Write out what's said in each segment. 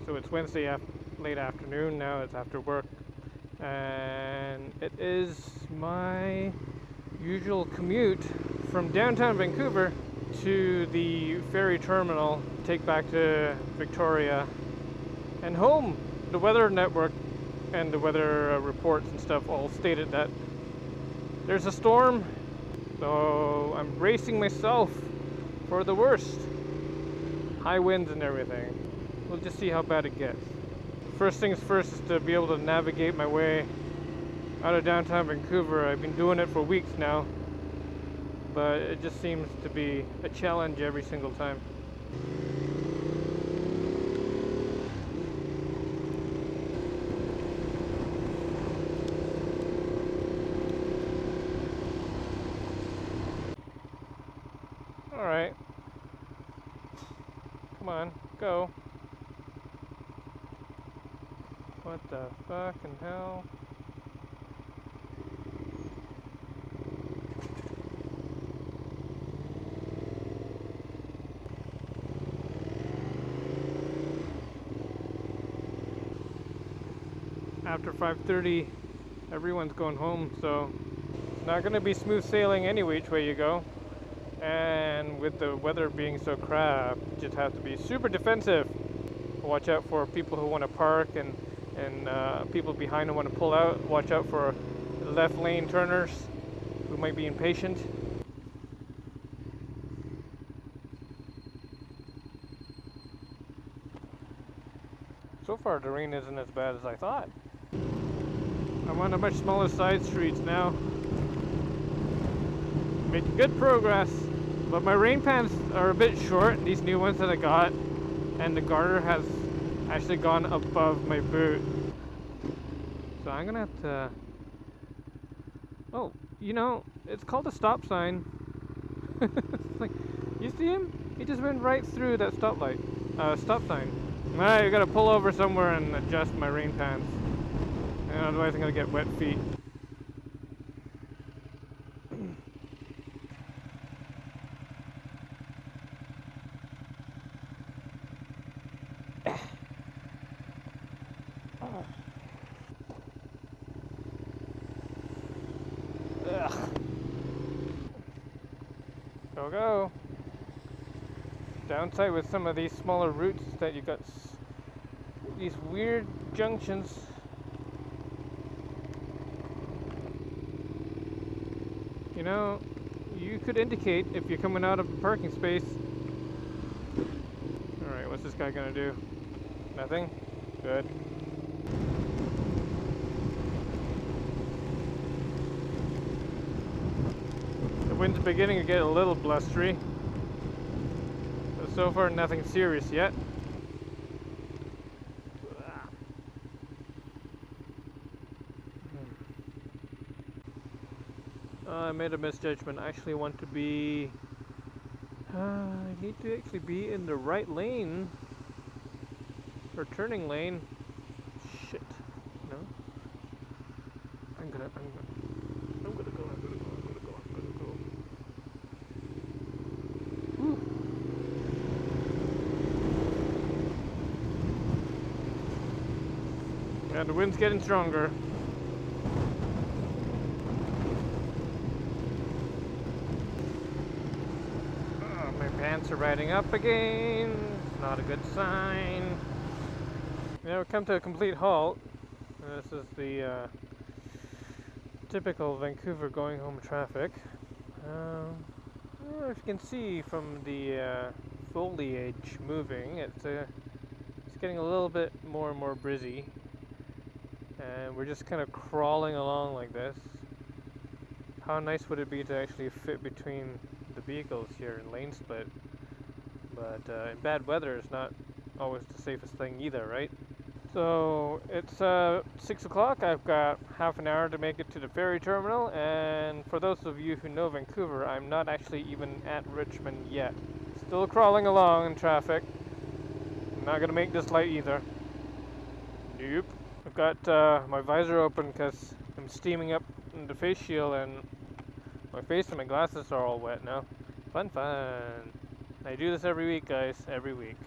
So it's Wednesday late afternoon now, it's after work, and it is my usual commute from downtown Vancouver to the ferry terminal, take back to Victoria and home. The weather network and the weather reports and stuff all stated that there's a storm, so I'm bracing myself for the worst. High winds and everything. We'll just see how bad it gets. First things first is to be able to navigate my way out of downtown Vancouver. I've been doing it for weeks now, but it just seems to be a challenge every single time. Alright. Come on, go. What the fucking hell? After 5:30, everyone's going home, so it's not going to be smooth sailing any which way you go. And with the weather being so crap, you just have to be super defensive. Watch out for people who want to park and people behind who want to pull out. Watch out for left lane turners who might be impatient. So far the rain isn't as bad as I thought. I'm on a much smaller side streets now. Making good progress, but my rain pants are a bit short, these new ones that I got, and the garter has actually gone above my boot. So I'm gonna have to... Oh, you know, it's called a stop sign. Like, you see him? He just went right through that stop sign. Alright, I gotta pull over somewhere and adjust my rain pants. And otherwise I'm gonna get wet feet. Go. Downside with some of these smaller routes is that you got these weird junctions. You know, you could indicate if you're coming out of a parking space. Alright, what's this guy gonna do? Nothing? Good. The wind's beginning to get a little blustery. But so far nothing serious yet. I made a misjudgment. I actually want to be... I need to actually be in the right lane. Or turning lane. Shit. No. I'm gonna go. Woo. Yeah, the wind's getting stronger. Pants are riding up again. It's not a good sign. Now we come to a complete halt. This is the typical Vancouver going home traffic. I don't know if you can see from the foliage moving. It's getting a little bit more and more breezy, and we're just kind of crawling along like this. How nice would it be to actually fit between the vehicles here in lane split, but in bad weather it's not always the safest thing either, right? So it's 6 o'clock. I've got half an hour to make it to the ferry terminal, and for those of you who know Vancouver, I'm not actually even at Richmond yet. Still crawling along in traffic. I'm not gonna make this light either. Nope. I've got my visor open because I'm steaming up in the face shield, and my face and my glasses are all wet now. Fun. I do this every week, guys. Every week.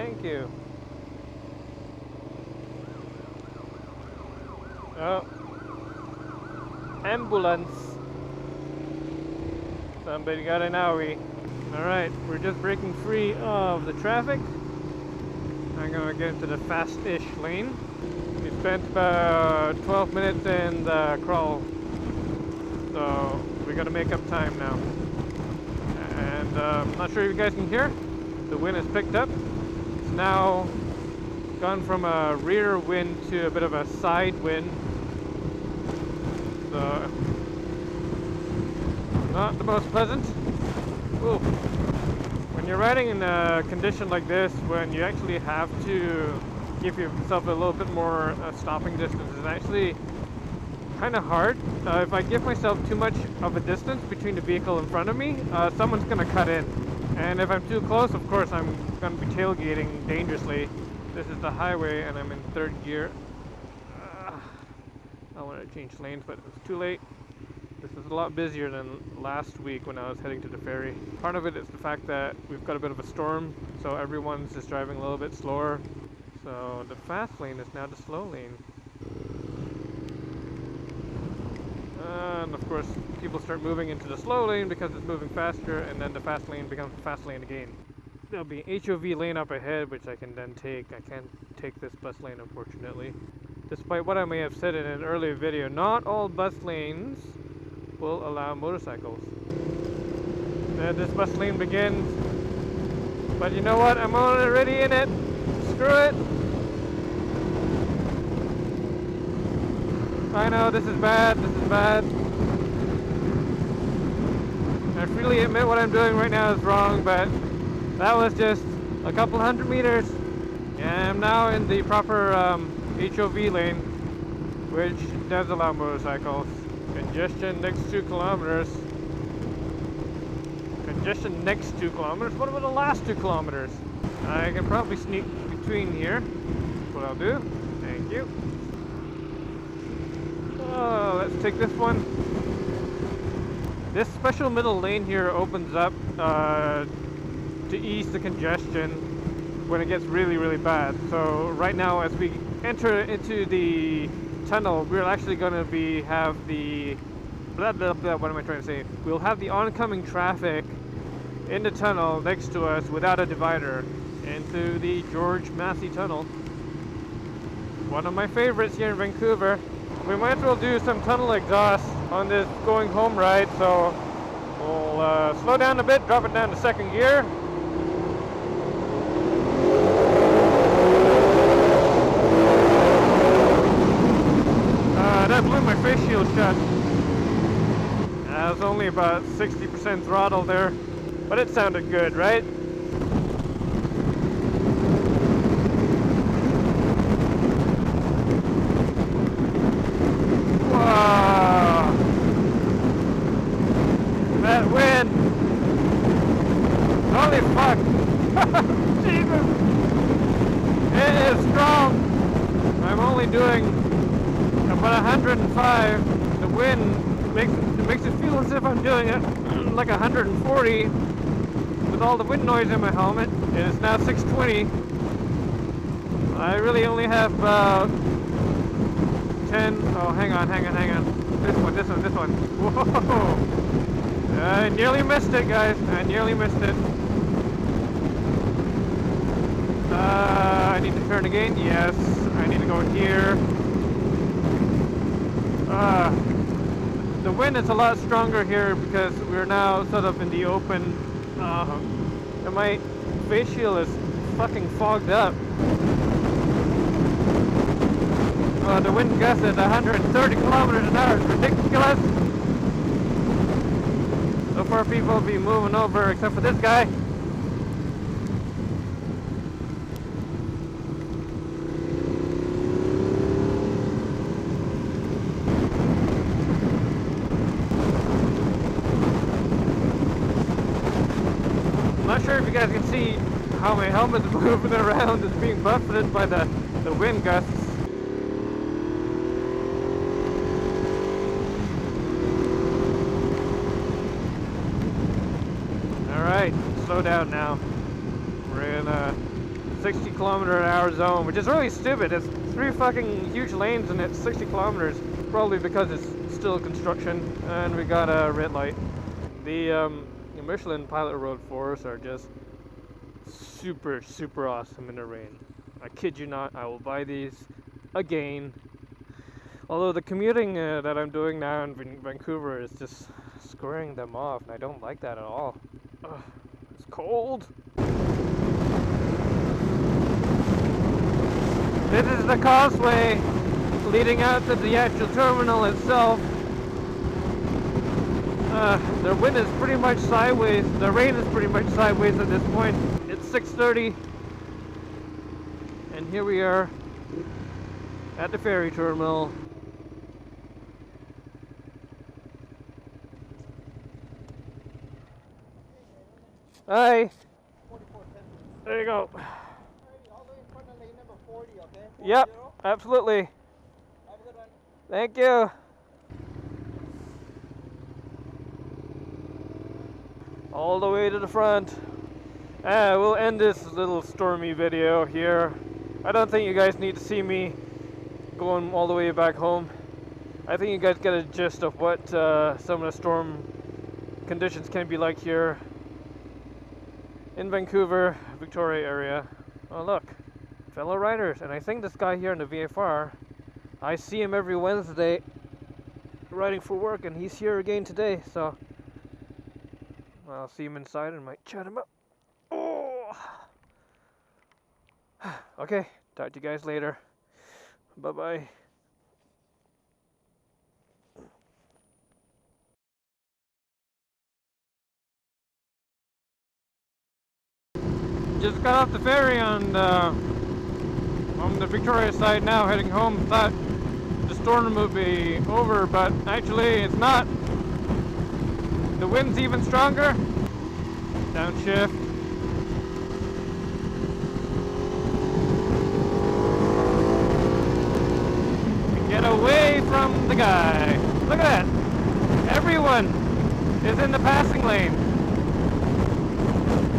Thank you. Oh. Ambulance. Somebody got an owie. Alright, we're just breaking free of the traffic. I'm gonna get into the fast-ish lane. We spent about 12 minutes in the crawl, so we gotta make up time now. And I'm not sure if you guys can hear, the wind has picked up. It's now gone from a rear wind to a bit of a side wind. So, not the most pleasant. Ooh. When you're riding in a condition like this, when you actually have to give yourself a little bit more stopping distance, it's actually kind of hard. If I give myself too much of a distance between the vehicle in front of me, someone's going to cut in. And if I'm too close, of course, I'm going to be tailgating dangerously. This is the highway and I'm in third gear. I wanted to change lanes, but it's too late. This is a lot busier than last week when I was heading to the ferry. Part of it is the fact that we've got a bit of a storm, so everyone's just driving a little bit slower. So the fast lane is now the slow lane. And of course, people start moving into the slow lane because it's moving faster, and then the fast lane becomes the fast lane again. There'll be an HOV lane up ahead, which I can then take. I can't take this bus lane, unfortunately. Despite what I may have said in an earlier video, not all bus lanes will allow motorcycles. This bus lane begins. But you know what? I'm already in it. Screw it. I know this is bad. This is bad. I freely admit what I'm doing right now is wrong, but that was just a couple hundred meters. And I'm now in the proper HOV lane, which does allow motorcycles. Congestion next 2 kilometers. Congestion next 2 kilometers? What about the last 2 kilometers? I can probably sneak between here. That's what I'll do. Thank you. Oh, let's take this one. This special middle lane here opens up to ease the congestion when it gets really, really bad. So right now, as we enter into the tunnel, we're actually going to have the what am I trying to say? We'll have the oncoming traffic in the tunnel next to us without a divider into the George Massey Tunnel. One of my favorites here in Vancouver. We might as well do some tunnel exhaust on this going home ride, so we'll slow down a bit, drop it down to second gear. That blew my face shield shut. That was only about 60% throttle there, but it sounded good, right? Wow! That wind! Holy fuck! Jesus! It is strong! I'm only doing about 105. The wind makes it feel as if I'm doing it like 140 with all the wind noise in my helmet. And it's now 6:20. I really only have about 10. Oh, hang on. This one. Whoa! I nearly missed it, guys. I nearly missed it. I need to turn again. Yes, I need to go here. The wind is a lot stronger here because we're now sort of in the open, and my face shield is fucking fogged up. The wind gust at 130 kilometers an hour is ridiculous. So far people will be moving over except for this guy. I'm not sure if you guys can see how my helmet's moving around. It's being buffeted by the wind gusts. Alright, slow down now. We're in 60-kilometer-an-hour zone, which is really stupid. It's 3 fucking huge lanes and it's 60 kilometers. Probably because it's still construction, and we got a red light. The Michelin Pilot Road 4s are just super awesome in the rain. I kid you not, I will buy these again. Although the commuting that I'm doing now in Vancouver is just squaring them off, and I don't like that at all. Ugh, it's cold. This is the causeway leading out to the actual terminal itself. The wind is pretty much sideways. The rain is pretty much sideways at this point. It's 6:30, and here we are at the ferry terminal. Hi. There you go. All the way in front of lane number 40, okay? 40. Yep, absolutely. Have a good one. Thank you. All the way to the front. We'll end this little stormy video here. I don't think you guys need to see me going all the way back home. I think you guys get a gist of what some of the storm conditions can be like here in Vancouver, Victoria area. Oh look, fellow riders, and I think this guy here in the VFR, I see him every Wednesday riding for work, and he's here again today, so I'll see him inside and might chat him up. Oh. Okay, talk to you guys later. Bye-bye. Just got off the ferry on the Victoria side now, heading home. Thought the storm would be over, but actually it's not. The wind's even stronger. Downshift. Get away from the guy. Look at that. Everyone is in the passing lane.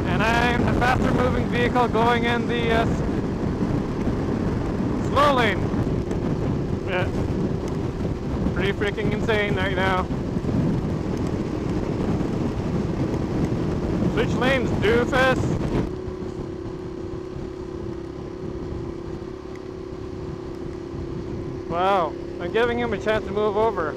And I'm the faster moving vehicle going in the slow lane. Yeah. Pretty freaking insane right now. Switch lanes, doofus! Wow, I'm giving him a chance to move over.